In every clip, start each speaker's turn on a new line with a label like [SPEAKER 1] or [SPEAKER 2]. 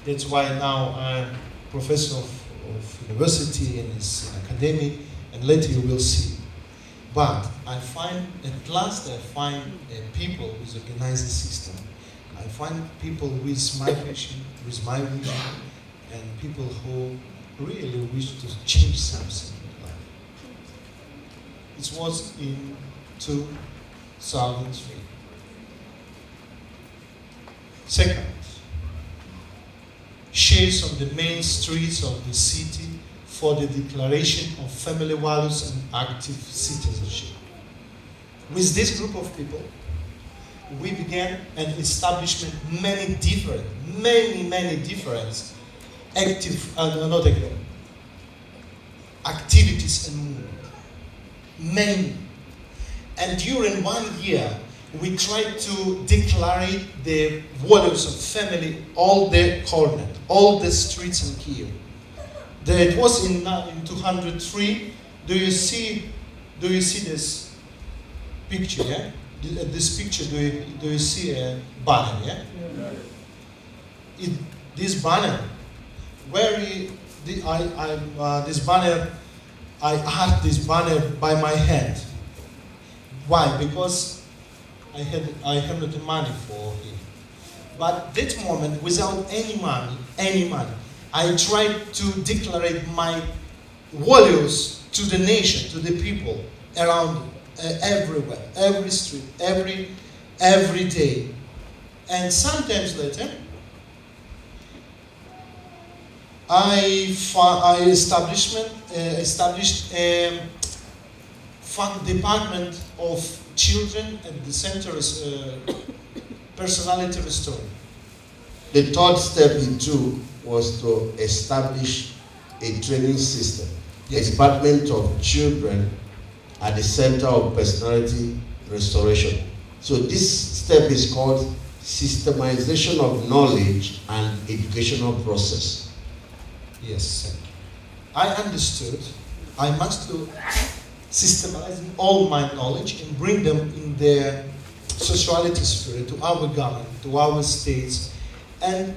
[SPEAKER 1] That's why now I'm professor of university and is academic, and later you will see. But I find, at last I find people who organize the system. I find people with my vision, and people who really wish to change something in life. It was in 2003. Second, shares on the main streets of the city for the declaration of family values and active citizenship. With this group of people, we began an establishment many different activities and movement. Many. And during 1 year, we tried to declare the values of family, all the corners, all the streets in Kyiv. It was in 203. Do you see this picture? Yeah, this picture. Do you see a banner? Yeah. This banner, this banner, I had this banner by my hand. Why? Because I have not the money for it. But that moment, without any money, I tried to declare my values to the nation, to the people around everywhere, every street, every day. And sometimes later, I established a department of children at the center personality restoring.
[SPEAKER 2] The third step he took was to establish a training system, a department of children at the center of personality restoration. So this step is called systemization of knowledge and educational process.
[SPEAKER 1] Yes, I understood I must do systemizing all my knowledge and bring them in the sociality sphere to our government, to our states, and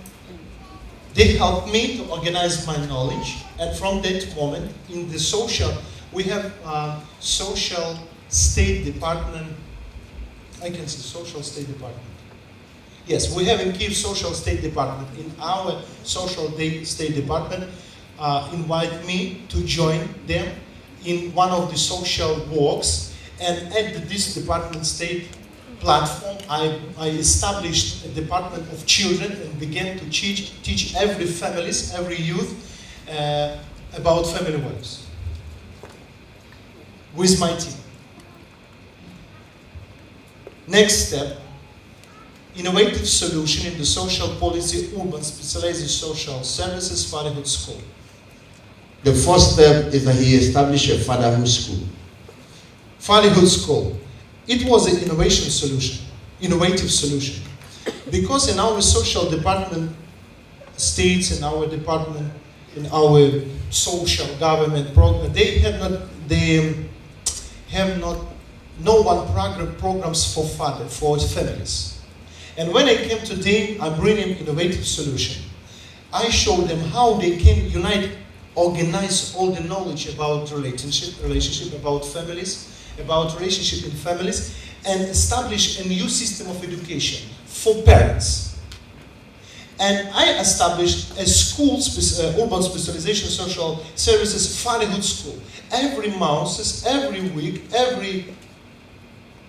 [SPEAKER 1] they helped me to organize my knowledge. And from that moment, in the social, we have social state department. I can say social state department. Yes, we have in Kyiv social state department. In our social state department, invite me to join them in one of the social works, and at this department state platform, I established a department of children and began to teach every families, every youth about family values with my team. Next step, innovative solution in the social policy, urban specialized social services, fatherhood school.
[SPEAKER 2] The first step is that he established a fatherhood school.
[SPEAKER 1] Fatherhood school. It was an innovative solution. Because in our social department, states, in our department, in our social government program, they have not programs for families. And when I came to them, I bring them innovative solution. I showed them how they can unite, organize all the knowledge about relationship, about families, about relationship in families, and establish a new system of education for parents. And I established a school, urban specialization social services fatherhood school. Every month, every week, every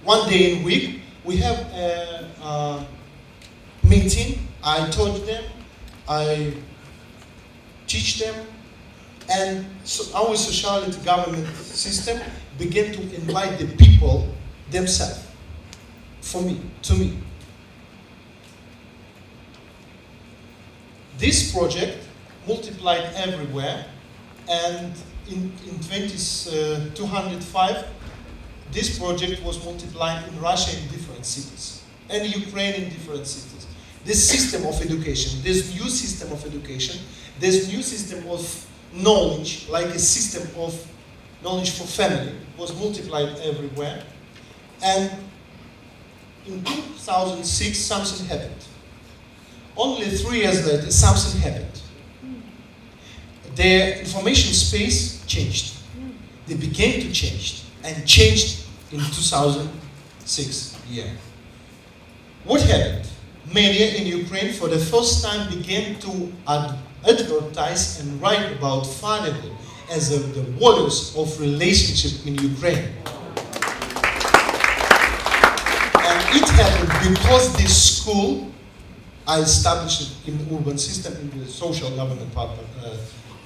[SPEAKER 1] 1 day in week, we have a meeting. I taught them, I teach them, and so our sociality government system began to invite the people themselves to me. This project multiplied everywhere, and in 205, this project was multiplied in Russia in different cities, and Ukraine in different cities. This system of education, this new system of education, this new system of knowledge, like a system of knowledge for family, was multiplied everywhere. And in 2006, something happened. Only 3 years later, something happened. Their information space changed. They began to change, and changed in 2006 year. What happened? Media in Ukraine for the first time began to advertise and write about fatherhood as the values of relationship in Ukraine. And it happened because this school I established it in the urban system in the social government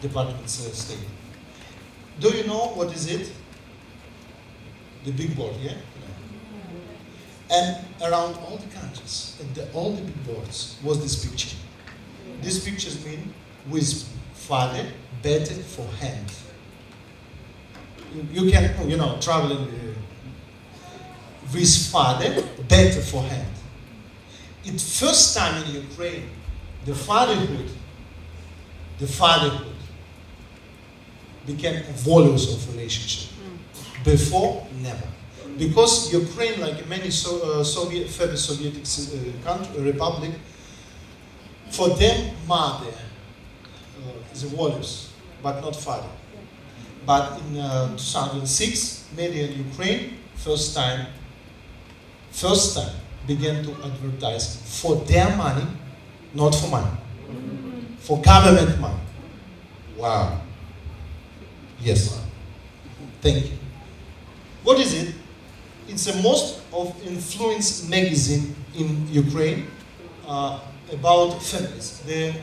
[SPEAKER 1] department state. Do you know what is it? The big board, yeah? And around all the countries, and all the big boards, was this picture. These pictures mean with father, better for hand. You can, traveling with father, better for hand. It's first time in Ukraine, the fatherhood became values of relationship. Before, never. Because Ukraine, like many former Soviet republic, for them, mother is a values, but not father. But in 2006, media in Ukraine, first time, began to advertise for their money, not for money, for government money.
[SPEAKER 2] Wow.
[SPEAKER 1] Yes. Thank you. What is it? It's the most of influence magazine in Ukraine about families. The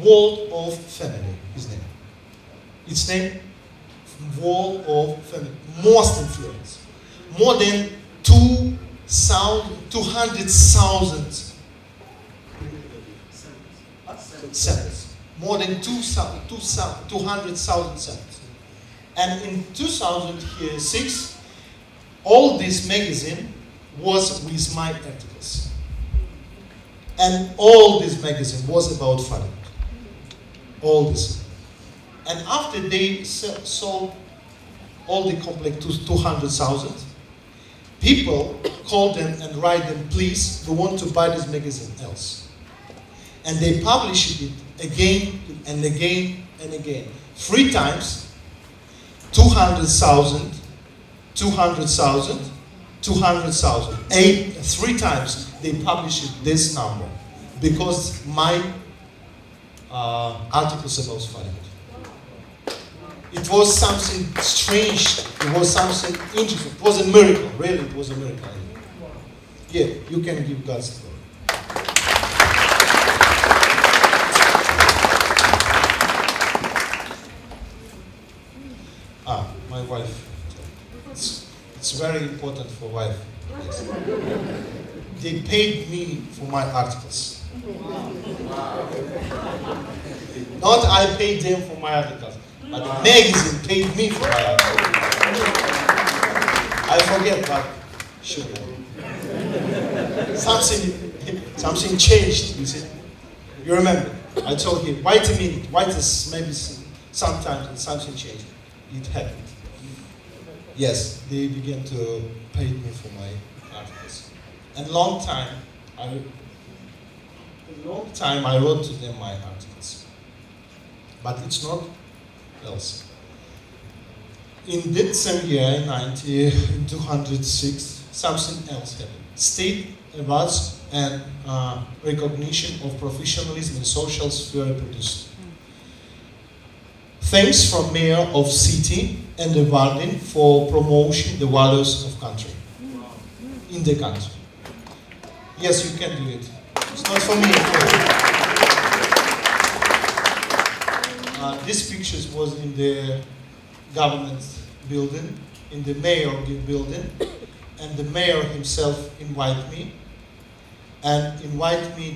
[SPEAKER 1] World of Family is name. Its name, World of Family. Most influence. More than 200,000 samples. More than 200,000 samples. And in 2006, all this magazine was with my articles. And all this magazine was about fatherhood. All this. And after they sold all the complete 200,000, people called them and write them, please, we want to buy this magazine else. And they published it again and again and again. 3 times, 200,000, 200,000, 200,000. 3 times they published this number because my articles about fatherhood. It was something strange. It was something interesting. It was a miracle. Really, it was a miracle. Yeah, you can give God's glory. My wife. It's very important for wife. Yes. They paid me for my articles. Not I paid them for my articles, but the magazine paid me for my articles. I forget, but sure. Something changed, you see. You remember, I told him, wait a minute, wait this, maybe sometimes and something changed. It happened. Yes, they began to pay me for my articles. And long time I wrote to them my articles. But it's not else. In that same year, in 206, something else happened. State awards and recognition of professionalism in social sphere produced. Thanks from Mayor of City and the Warden for promotion the values of country. In the country. Yes, you can do it. It's not for me. This picture was in the government building, in the mayor building, and the mayor himself invited me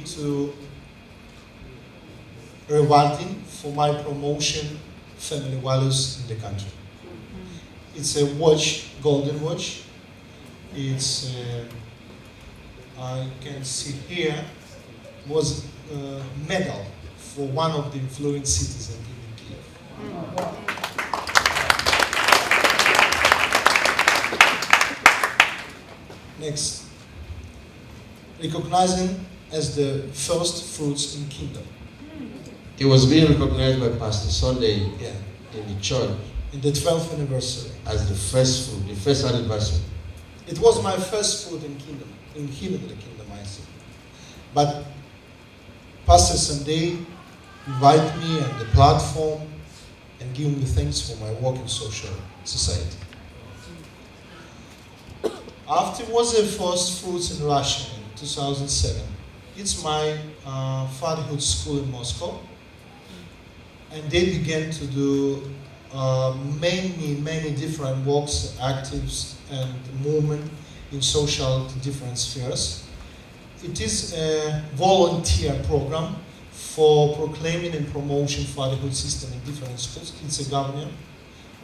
[SPEAKER 1] to rewarding for my promotion family values in the country. It's a watch, golden watch. It's I can see here was a medal for one of the influential citizens in Kiev. Next, recognizing as the first fruits in kingdom.
[SPEAKER 2] It was being recognized by Pastor Sunday
[SPEAKER 1] Yeah.
[SPEAKER 2] in the church
[SPEAKER 1] In the 12th anniversary.
[SPEAKER 2] as the first fruit, the first anniversary.
[SPEAKER 1] It was my first fruit in kingdom, in healing the kingdom, I see. But Pastor Sunday invite me on the platform and give me thanks for my work in social society. After it was the first fruits in Russia in 2007, it's my fatherhood school in Moscow, and they began to do many different works, actives, and movement in social different spheres. It is a volunteer program for proclaiming and promotion fatherhood system in different schools. It's a government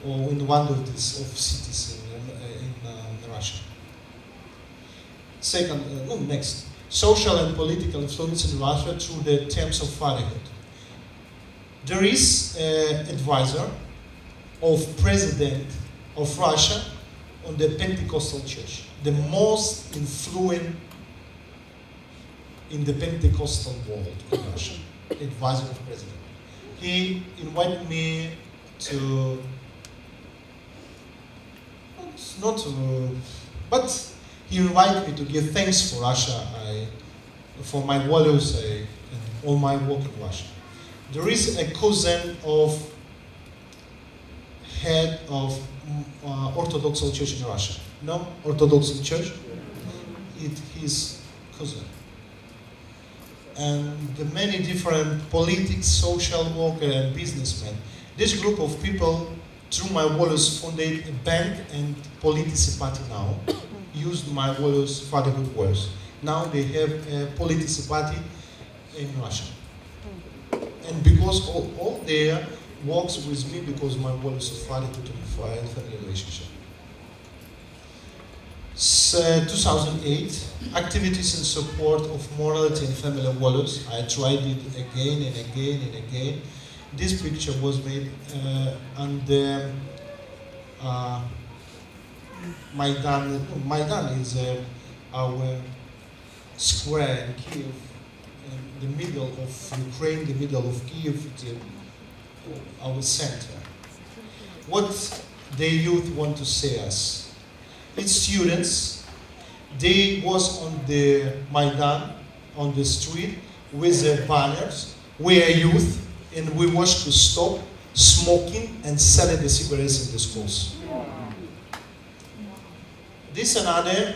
[SPEAKER 1] or in one of these of cities in Russia. Second, next, social and political influence in Russia through the terms of fatherhood. There is an advisor of President of Russia on the Pentecostal Church, the most influential in the Pentecostal world in Russia, advisor of President. He invited me to, not to, but he invited me to give thanks for Russia, for my values and all my work in Russia. There is a cousin of head of Orthodox Church in Russia. No? Orthodox Church? It his cousin. And the many different politics, social worker and businessmen. This group of people, through my values, founded a bank and politicity party now. Used my values, fatherhood words. Now they have a politicity party in Russia. And because all their works with me because my values of fatherhood and family relationship. 2008, activities in support of morality and family values. I tried it again and again and again. This picture was made on the Maidan. Maidan is our square in Kiev, in the middle of Ukraine, the middle of Kiev, our center. What the youth want to say us? It's students. They was on the Maidan, on the street, with their banners. We are youth, and we wish to stop smoking and selling the cigarettes in the schools. This another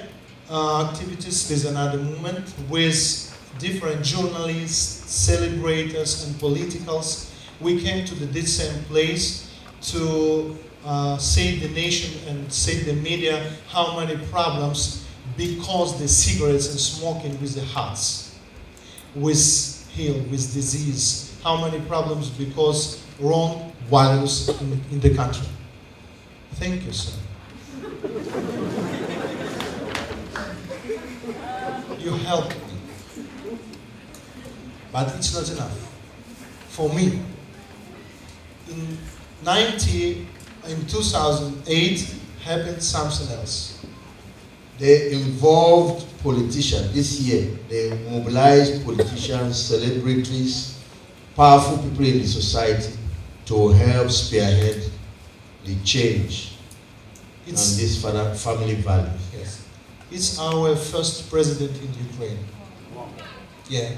[SPEAKER 1] activities, there's another movement with different journalists, celebrators, and politicals. We came to the same place to say the nation and say the media how many problems because the cigarettes and smoking with the hearts, with health, with disease. How many problems because wrong values in the country. Thank you, sir. You helped me. But it's not enough. For me, in 2008 happened something else.
[SPEAKER 2] They involved politicians. This year, they mobilized politicians, celebrities, powerful people in the society to help spearhead the change on this family values.
[SPEAKER 1] Yes. It's our first president in Ukraine. Yeah.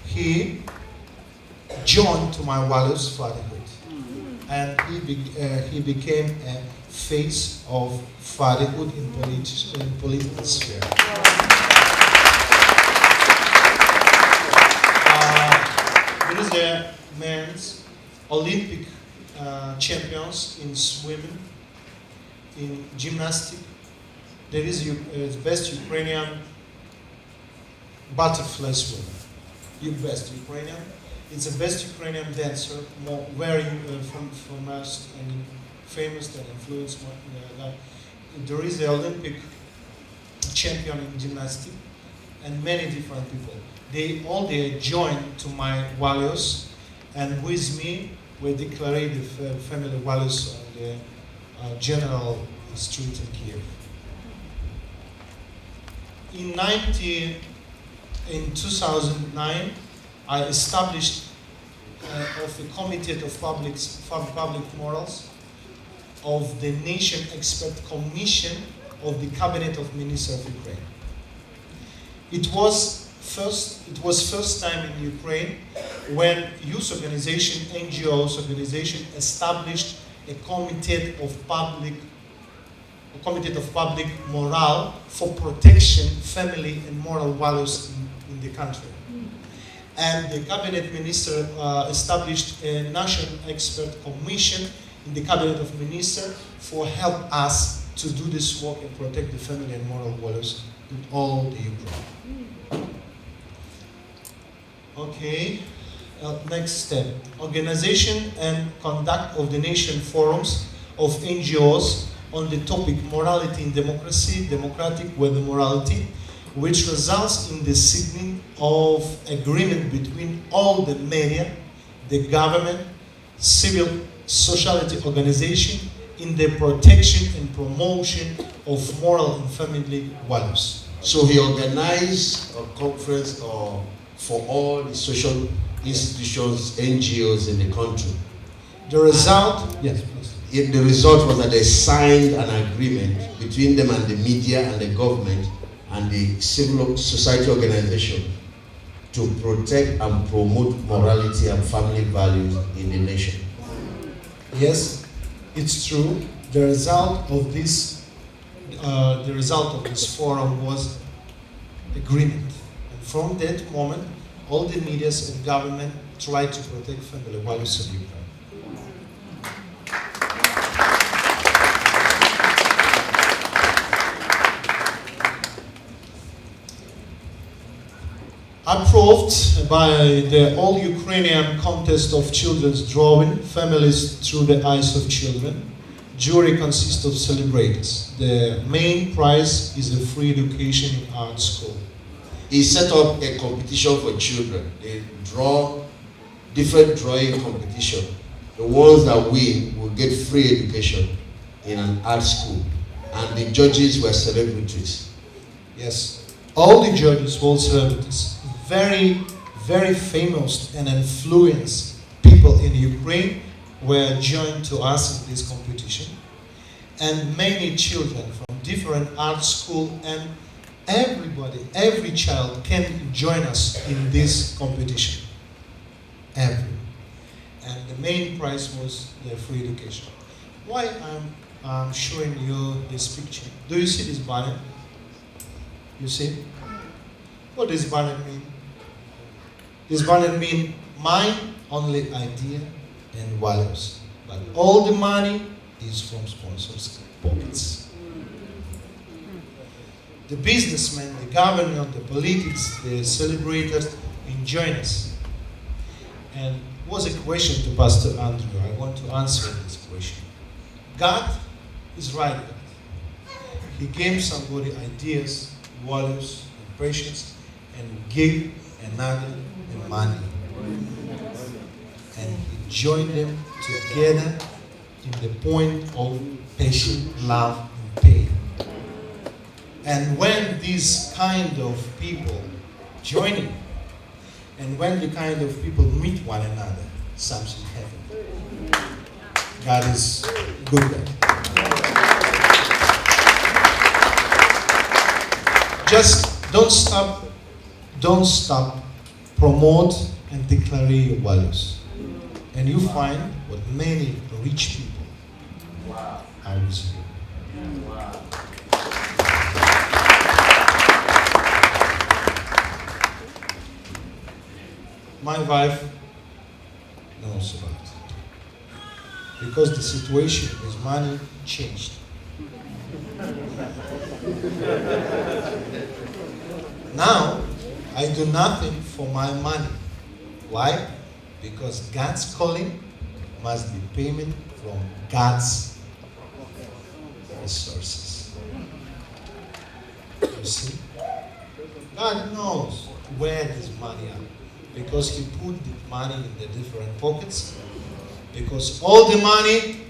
[SPEAKER 1] He joined to my values fatherhood. And he became a face of fatherhood in political sphere. There is a men's Olympic champions in swimming, in gymnastics. There is the best Ukrainian butterfly swimmer. Best Ukrainian. It's the best Ukrainian dancer, very famous and influenced. There is the Olympic champion in gymnastics and many different people. They joined to my values, and with me we declared the family values on the general street in Kiev. In 98, in 2009, I established of a Committee of Public Morals of the Nation Expert Commission of the Cabinet of Ministers of Ukraine. It was first time in Ukraine when youth organization, NGOs organization established a Committee of Public Morale for protection, family and moral values in the country. And the cabinet minister established a national expert commission in the cabinet of ministers for help us to do this work and protect the family and moral values in all the Ukraine. Okay, next step. Organization and conduct of the nation forums of NGOs on the topic morality in democracy, democratic with morality, which results in the signing of agreement between all the media, the government, civil society organization in the protection and promotion of moral and family values.
[SPEAKER 2] So he organized a conference for all the social institutions, NGOs in the country.
[SPEAKER 1] The result, yes, please.
[SPEAKER 2] The result was that they signed an agreement between them and the media and the government and the civil society organization to protect and promote morality and family values in the nation.
[SPEAKER 1] Yes, it's true. The result of this forum was agreement. And from that moment, all the media and government tried to protect family values in Ukraine. Approved by the all-Ukrainian contest of children's drawing, families through the eyes of children. Jury consists of celebrators. The main prize is a free education in art school.
[SPEAKER 2] He set up a competition for children. They draw different drawing competition. The ones that win will get free education in an art school. And the judges were celebrities.
[SPEAKER 1] Yes, all the judges were celebrities. Very, very famous and influenced people in Ukraine were joined to us in this competition. And many children from different art schools and everybody, every child can join us in this competition. Everyone. And the main prize was the free education. Why I'm showing you this picture? Do you see this banner? You see? What does banner mean? This banner means my only idea and values. But all the money is from sponsors' pockets. The businessmen, the government, the politics, the celebrators join us. And it was a question to Pastor Andrew. I want to answer this question. God is right. He gave somebody ideas, values, impressions, and gave another the money. And he joined them together in the point of patient love and pain. And when these kind of people joining, and when the kind of people meet one another, something happens. God is good. Just don't stop, promote and declare your values. And you find what many rich people are with you. My wife knows about it. Because the situation with money changed. Now, I do nothing for my money. Why? Because God's calling must be payment from God's resources. You see? God knows where this money is. Because he put the money in the different pockets. Because all the money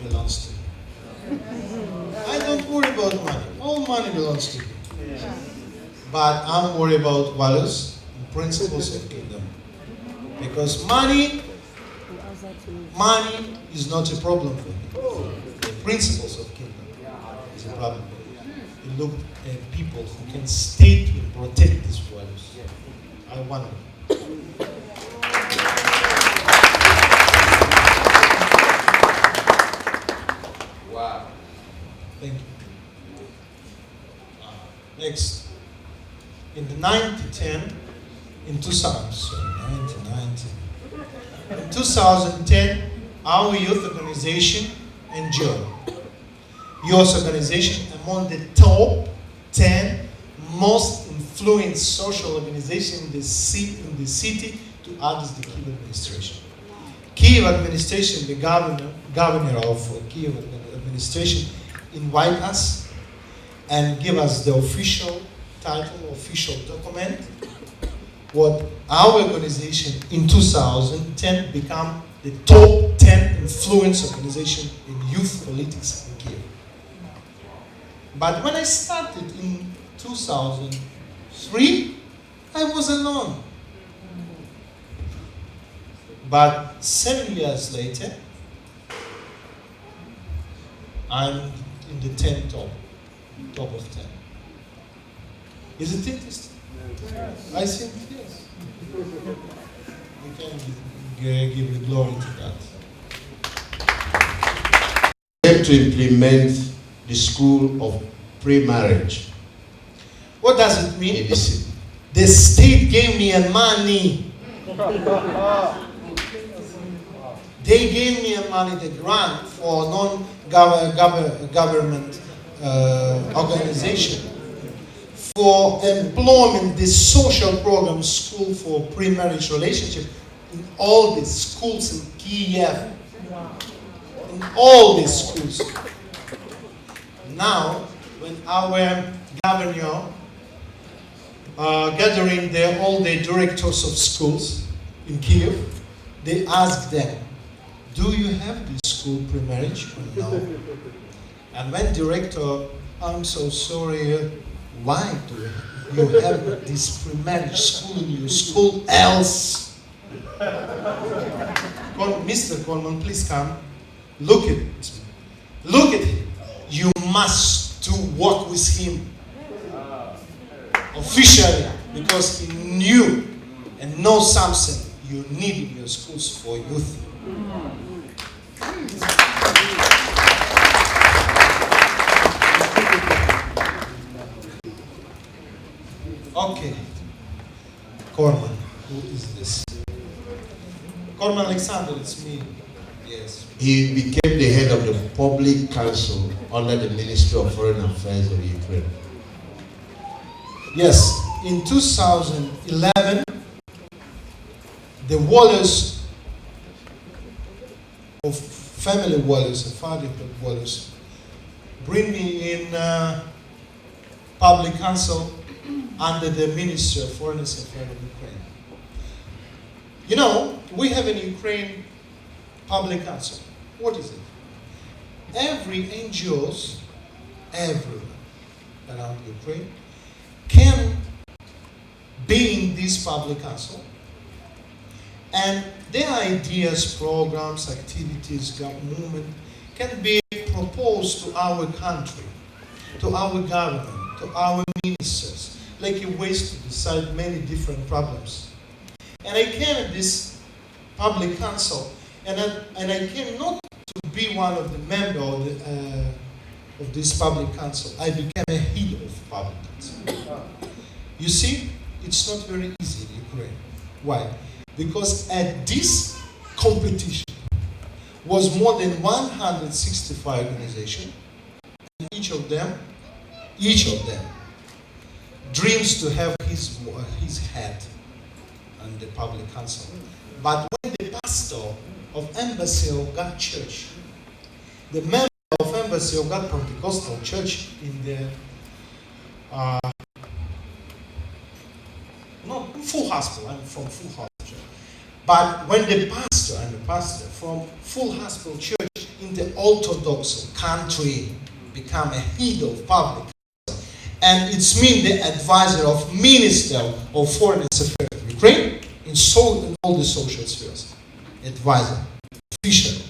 [SPEAKER 1] belongs to him. I don't worry about money. All money belongs to him. but I'm worried about values and principles of kingdom. Because money is not a problem for me. The principles of kingdom is a problem. You look at people who can state and protect these values. I wonder.
[SPEAKER 2] Wow.
[SPEAKER 1] Thank you. Next. In the 1910, in 2010, our youth organization enjoyed youth organization among the top 10 most influential social organizations in the city to add the Kiev administration. Kiev administration, the governor of Kiev administration, invite us and give us the official title, official document, what our organization in 2010 become the top 10 influence organization in youth politics in Kiev. But when I started in 2003, I was alone. But 7 years later, I'm in the 10 top of 10. Is it interesting? I think yes. We can give the glory to that.
[SPEAKER 2] We have to implement the school of pre-marriage.
[SPEAKER 1] What does it mean?
[SPEAKER 2] In the city.
[SPEAKER 1] The state gave me money. They gave me money, the grant for non-government organization for employment, the social program school for pre-marriage relationship in all the schools in Kiev. In all the schools. Now, when our governor gathering all the directors of schools in Kiev, they asked them, do you have this school pre-marriage or no? And when director, I'm so sorry, why do you have this pre-marriage school in your school else? Mr. Coleman, please come. Look at it. Look at him. You must do work with him officially because he knew and knows something you need in your schools for youth. Okay. Corman, who is this? Corman Alexander, it's me. Yes.
[SPEAKER 2] He became the head of the public council under the Ministry of Foreign Affairs of Ukraine.
[SPEAKER 1] Yes, in 2011, the warriors of family warriors, father warriors, bring me in public council under the Ministry of Foreign Affairs of Ukraine. You know, we have in Ukraine public council. What is it? Every NGOs, everywhere around Ukraine, can be in this public council, and their ideas, programs, activities, movement can be proposed to our country, to our government, to our ministers, like a ways to decide many different problems. And I came in this public council, and I came not to be one of the members of this public council. I became a head of public council. You see, it's not very easy in Ukraine. Why? Because at this competition was more than 165 organizations, and each of them dreams to have his head on the public council. But when the pastor of Embassy of God Church, the member of Embassy of God Pentecostal Church in the not Full Hospital, I'm from Full Hospital. But when the pastor from Full Hospital Church in the Orthodox country become a head of public council, and it's me, the advisor of Minister of Foreign Affairs of Ukraine in all the social spheres. Advisor, official.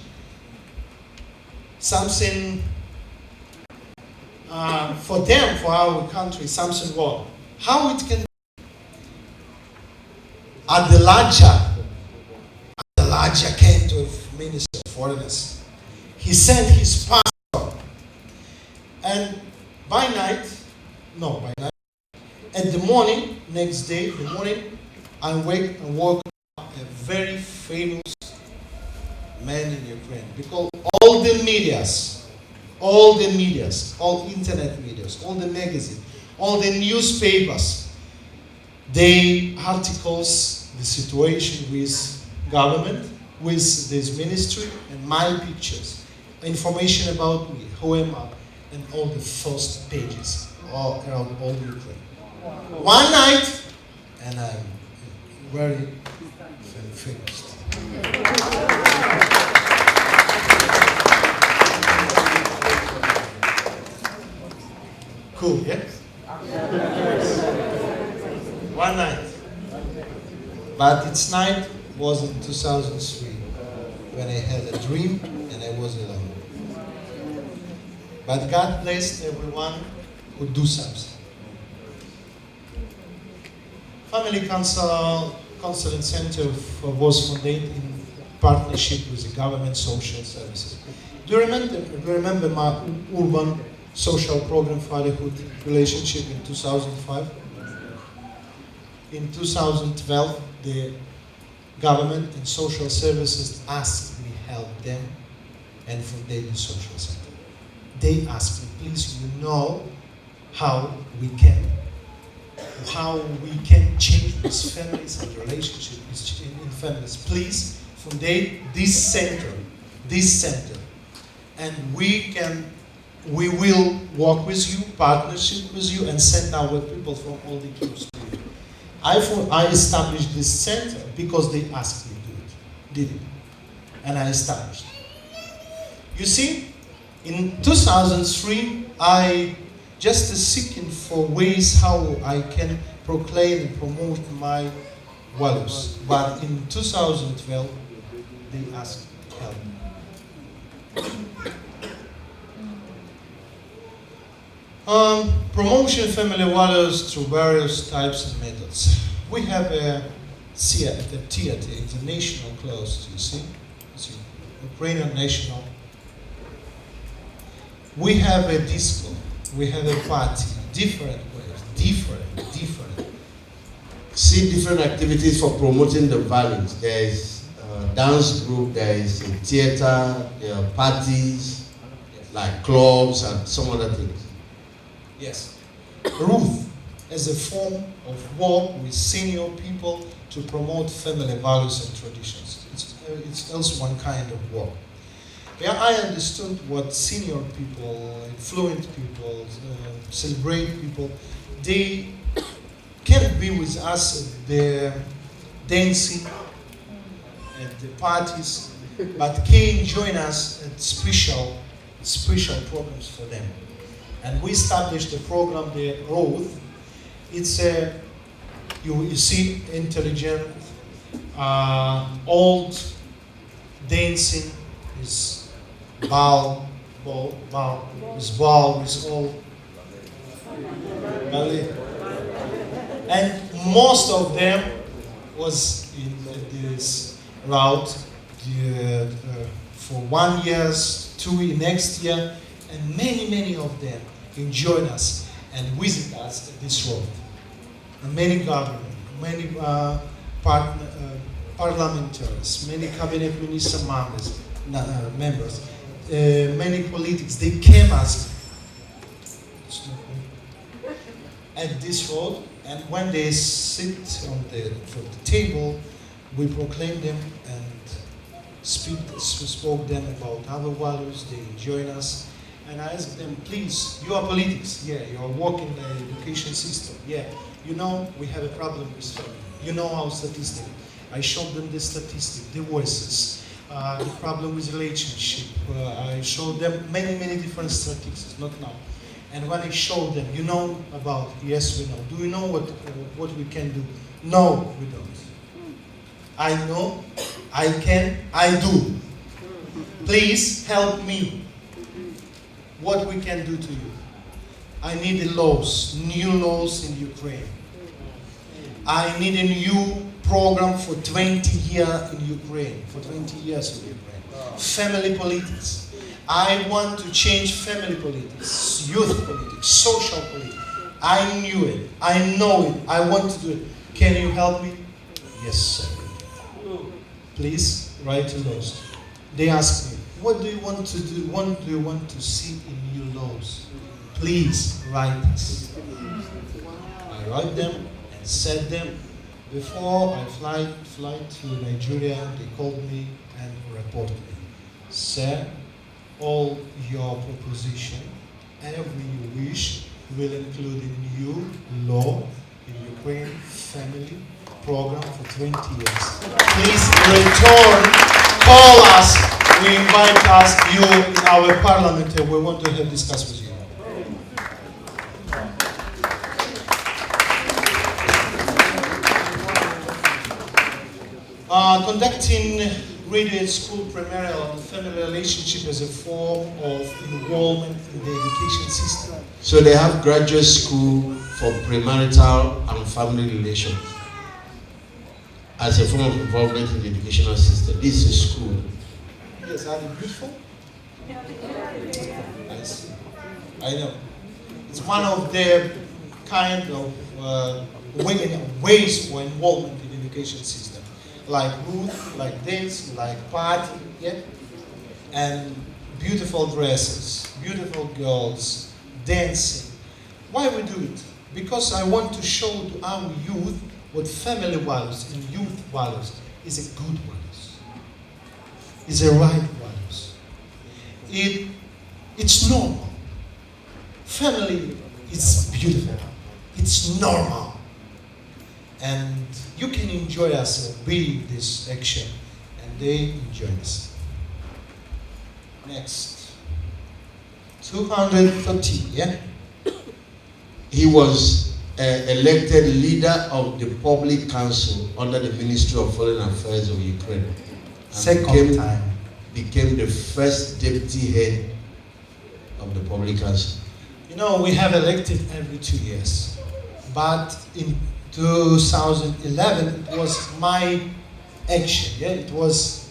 [SPEAKER 1] Something for them, for our country, something wrong. How it can be? Adelaja came to Minister of Foreigners. He sent his passport, and by night, at the morning, next day, the morning, I woke up a very famous man in Ukraine, because all the medias, all internet medias, all the magazines, all the newspapers, they articles the situation with government, with this ministry, and my pictures, information about me, who am I, and all the first pages all around all Ukraine. One night, and I'm very finished. Cool, yeah? One night. But its night was in 2003, when I had a dream and I was alone. But God blessed everyone who do something. Family Counseling Center was founded in partnership with the government social services. Do you remember my urban social program fatherhood relationship in 2005? In 2012, the government and social services asked me help them and founded the social center. They asked me, please, you know how we can change these families and relationships in families. Please founded this center, and we will work with you, partnership with you, and send our people from all the groups to you. I established this center because they asked me to do it, and I established it. You see, in 2003, I just seeking for ways how I can proclaim and promote my values. But in 2012, they asked help. Promotion family values through various types and methods. We have a theater, international clothes, you see? Ukrainian national. We have a disco, we have a party, different ways, different.
[SPEAKER 2] See different activities for promoting the values. There is a dance group, there is a theater, there are parties, like clubs and some other things.
[SPEAKER 1] Yes. Ruth as a form of work with senior people to promote family values and traditions. It's also one kind of work. Yeah, I understood what senior people, fluent people, celebrate people, they can be with us at the dancing, at the parties, but can join us at special programs for them. And we established the program, the Growth. It's a, you see, intelligent, old dancing is ball, with all ballet. And most of them was in this route for 1 year, 2 next year, and many of them join us and visit us at this road. And many government, many parliamentarians, many cabinet minister members, many politics, they came us at this road, and when they sit on the table, we proclaim them and spoke them about our values. They join us. And I asked them, please, you are politics, yeah, you are working in the education system, yeah, you know we have a problem with family, you know our statistic. I showed them the statistic, the voices, the problem with relationship. I showed them many different statistics, not now. And when I showed them, you know about, yes, we know. Do we know what we can do? No, we don't. I know, I can, I do. Please help me. What we can do to you. I need the laws, new laws in Ukraine. I need a new program for 20 years in Ukraine, for 20 years in Ukraine. Family politics. I want to change family politics, youth politics, social politics. I knew it. I know it. I want to do it. Can you help me? Yes, sir. Please write the laws. They ask me, what do you want to do? What do you want to see in new laws? Please write us. I write them and set them. Before I fly to Nigeria, they called me and reported me. Sir, all your proposition, every you wish, will include a new law in Ukraine family program for 20 years. Please return, call us, we invite us, you in our parliament, and we want to have discuss with you. Conducting graduate school primarily on family relationship as a form of involvement in the education system.
[SPEAKER 2] So they have graduate school for premarital and family relations as a form of involvement in the educational system. This is school.
[SPEAKER 1] Yes, are they beautiful? I see. I know. It's one of the kind of ways for involvement in the education system. Like booth, like dance, like party, yeah? And beautiful dresses, beautiful girls, dancing. Why we do it? Because I want to show to our youth what family values and youth values is a good values. Is a right values. It's normal. Family is beautiful. It's normal. And you can enjoy us be this action, and they enjoy this. Next. 230, yeah?
[SPEAKER 2] He was elected leader of the public council under the Ministry of Foreign Affairs of Ukraine. And
[SPEAKER 1] Second time.
[SPEAKER 2] Became the first deputy head of the public council.
[SPEAKER 1] You know, we have elected every 2 years. But in 2011, it was my action, yeah? It was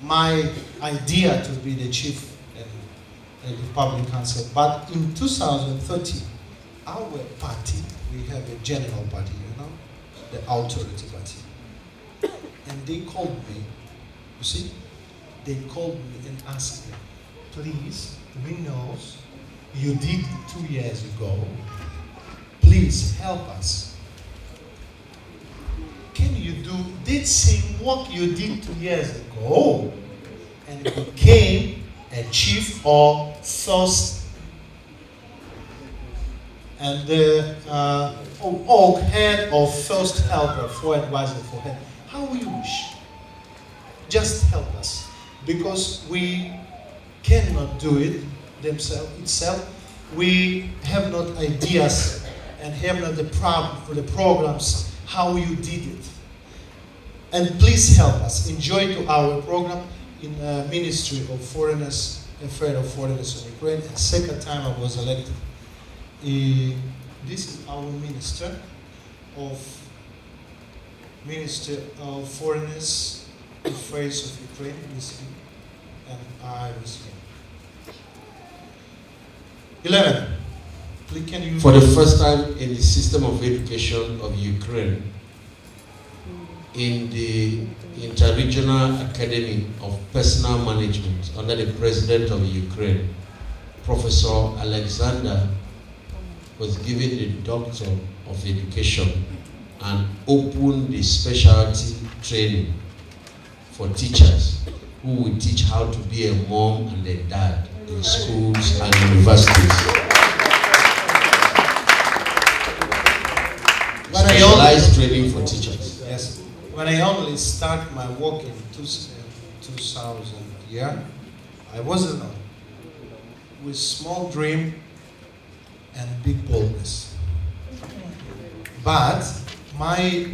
[SPEAKER 1] my idea to be the chief in the public council. But in 2013, our party, we have a general party, you know, the authority party. And they called me, you see, they called me and asked me, please, we know you did 2 years ago, please help us. Can you do that same work you did 2 years ago and became a chief or first and the head or first helper for advisor for head? How you wish. Just help us, because we cannot do it itself. We have not ideas and have not the programs how you did it. And please help us. Enjoy to our program in Ministry of Foreigners, Affairs of Foreigners in Ukraine. And second time I was elected. This is our Minister of Foreigners, Affairs of Ukraine, and I was here. 11. Please, can you...
[SPEAKER 2] For the first time in the system of education of Ukraine, in the Interregional Academy of Personal Management under the President of Ukraine, Professor Alexander was given the Doctor of Education and opened the specialty training for teachers who will teach how to be a mom and a dad in schools and universities. Specialized training for teachers.
[SPEAKER 1] Yes. When I only started my work in 2000, yeah, I was alone with small dream and big boldness. But my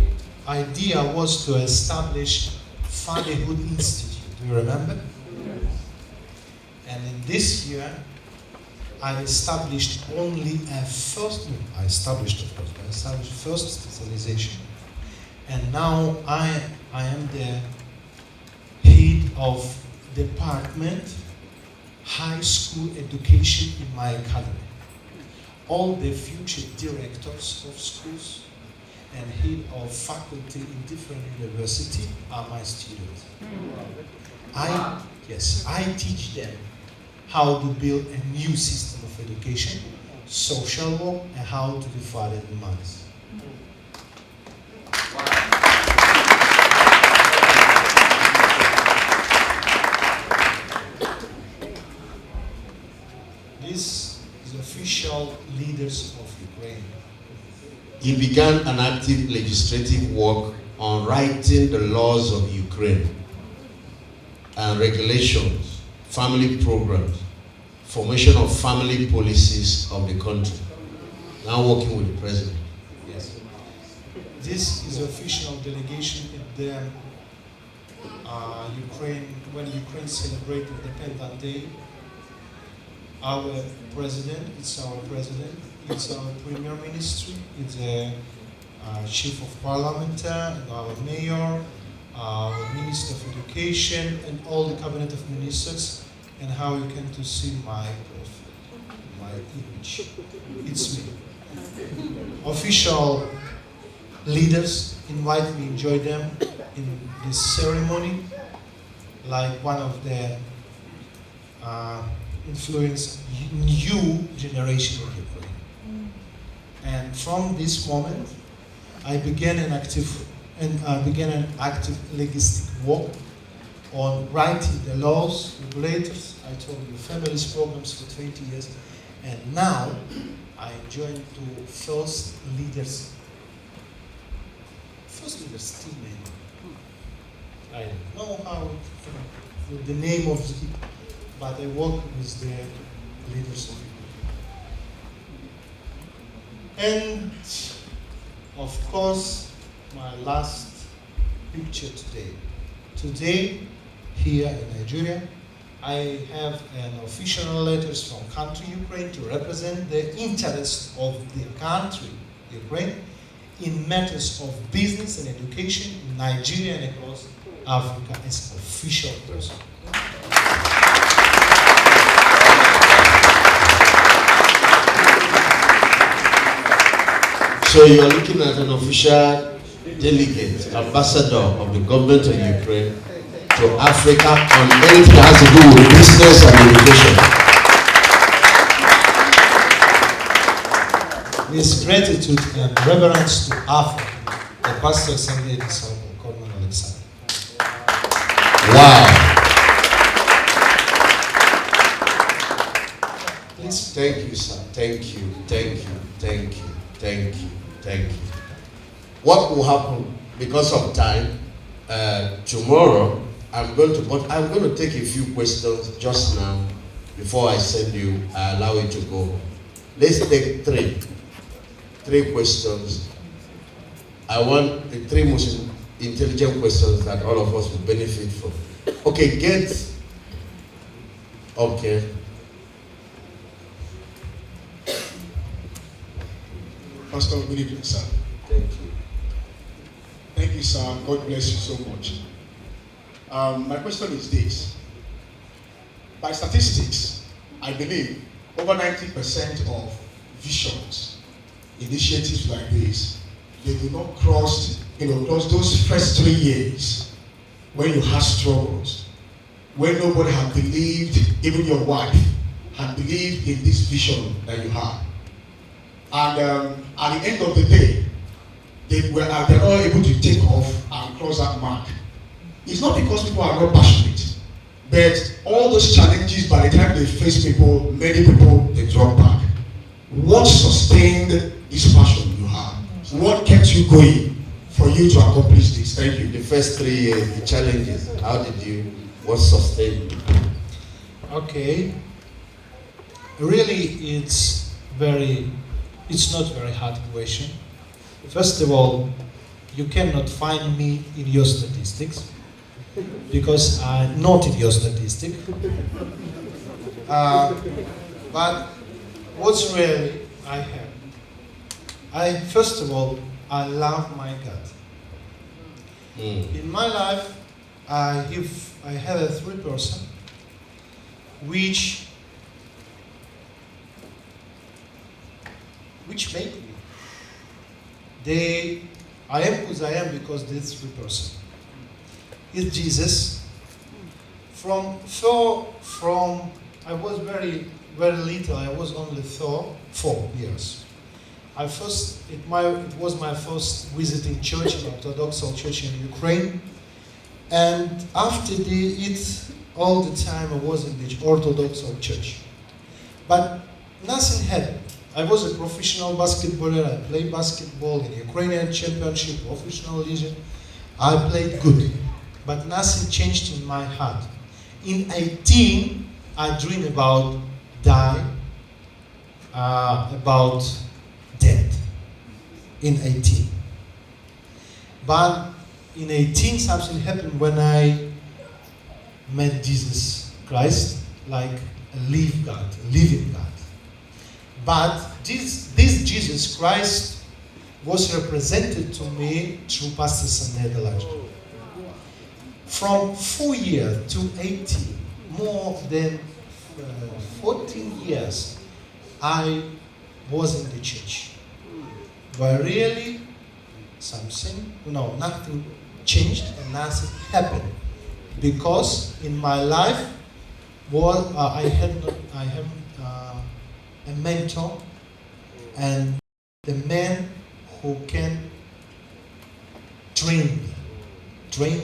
[SPEAKER 1] idea was to establish Fatherhood Institute. Do you remember? And in this year, I established only a first, I established first specialization. And now I am the head of department high school education in my academy. All the future directors of schools and head of faculty in different universities are my students. I teach them how to build a new system of education, social work, and how to define the demands. This is official leaders of Ukraine.
[SPEAKER 2] He began an active legislative work on writing the laws of Ukraine and regulations, family programs, formation of family policies of the country. Now working with the president.
[SPEAKER 1] Yes. This is official delegation at the Ukraine, when Ukraine celebrated Independence Day. Our president, it's our president, it's our premier ministry, it's a chief of parliament, our mayor, our minister of education, and all the cabinet of ministers, and how you can to see my profile, my image. It's me. Official leaders invite me, enjoy them in this ceremony, like one of the influence new generation of Ukraine. And from this moment, I began an active legislative work on writing the laws, regulators. I told you, families programs for 20 years, and now I joined to first leaders team. I don't know how with the name of the, but I work with the leaders of it. And of course, my last picture today. Today, here in Nigeria, I have an official letters from country Ukraine to represent the interests of the country Ukraine in matters of business and education in Nigeria and across Africa as official person.
[SPEAKER 2] So you are looking at an official delegate, ambassador of the government of Ukraine to Africa on anything that has to do with business and education.
[SPEAKER 1] With gratitude and reverence to Africa, the Pastor Assembly Disciple, Coleman Alexander.
[SPEAKER 2] Wow. Please, thank you, sir. Thank you, thank you, thank you, thank you, thank you. What will happen because of time? Tomorrow, I'm going to take a few questions just now before I send you. I allow you to go. Let's take three questions. I want the three most intelligent questions that all of us will benefit from. Okay, okay.
[SPEAKER 3] Pastor, good evening, sir.
[SPEAKER 2] Thank you.
[SPEAKER 3] Thank you, sir. God bless you so much. My question is this. By statistics, I believe over 90% of visions, initiatives like this, they do not cross those first 3 years when you have struggles, when nobody had believed, even your wife had believed in this vision that you had. And at the end of the day, they're not able to take off and cross that mark. It's not because people are not passionate, but all those challenges, by the time they face people, many people, they drop back. What sustained this passion you have? What kept you going for you to accomplish this? Thank you.
[SPEAKER 2] The first 3 years, the challenges, what sustained you?
[SPEAKER 1] Okay. Really, it's it's not very hard question. First of all, you cannot find me in your statistics because I'm not in your statistic. But what's really I have? First of all, I love my God. In my life, I have a 3 person which make me. I am who I am because these 3 person. It's Jesus. From I was very little. I was only 4 years. It was my first visiting church, an Orthodox church in Ukraine, and after all the time I was in the Orthodox church. But nothing happened. I was a professional basketballer. I played basketball in Ukrainian championship, professional league. I played good, but nothing changed in my heart. In 18, I dreamed about die, about death. In 18, but in 18 something happened when I met Jesus Christ, like a living God. But this Jesus Christ was represented to me through Pastor Sunday. From 4 years to 18, more than 14 years, I was in the church. But really, nothing changed and nothing happened. Because in my life, I have a mentor and the man who can train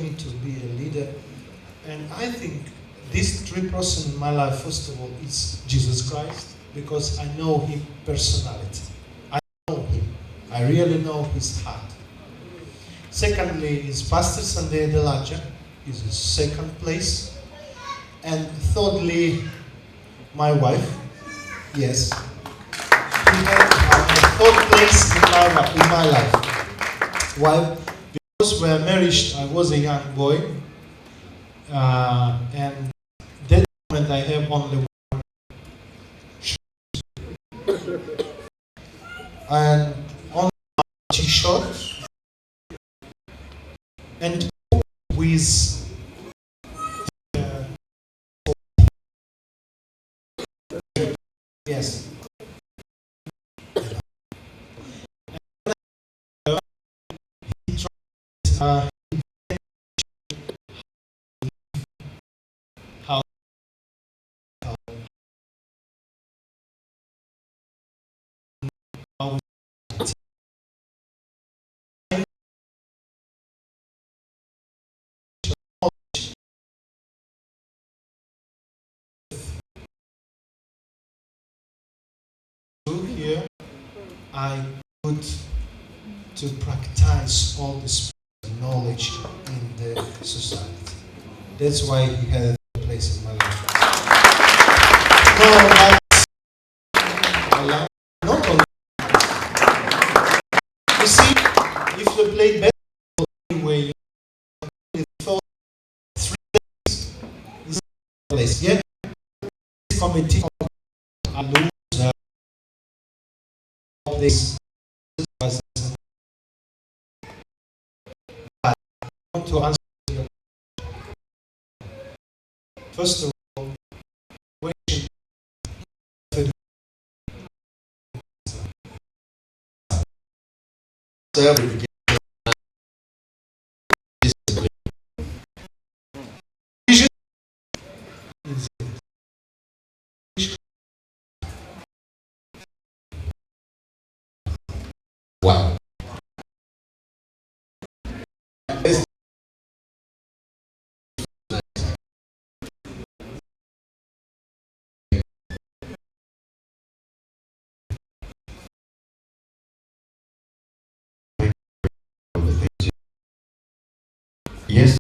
[SPEAKER 1] me to be a leader. And I think these 3 persons in my life, first of all, is Jesus Christ, because I know his personality. I know him. I really know his heart. Secondly, is Pastor Sunday Delaja is the second place. And thirdly, my wife. Yes. She had a third place in my life. Why? Because we were married, I was a young boy. And that moment I have only one shirt. And only one t-shirt. And with yes. How here I put to practice all this knowledge in the society. That's why he had a place in my life. No, but not only. You see, if you play basketball anyway, you thought 3 days is a place. Yet this committee I lose this was I want to answer your first of all, question
[SPEAKER 2] Wow. Yes.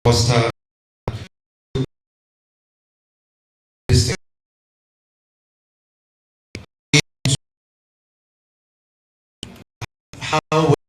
[SPEAKER 4] foster how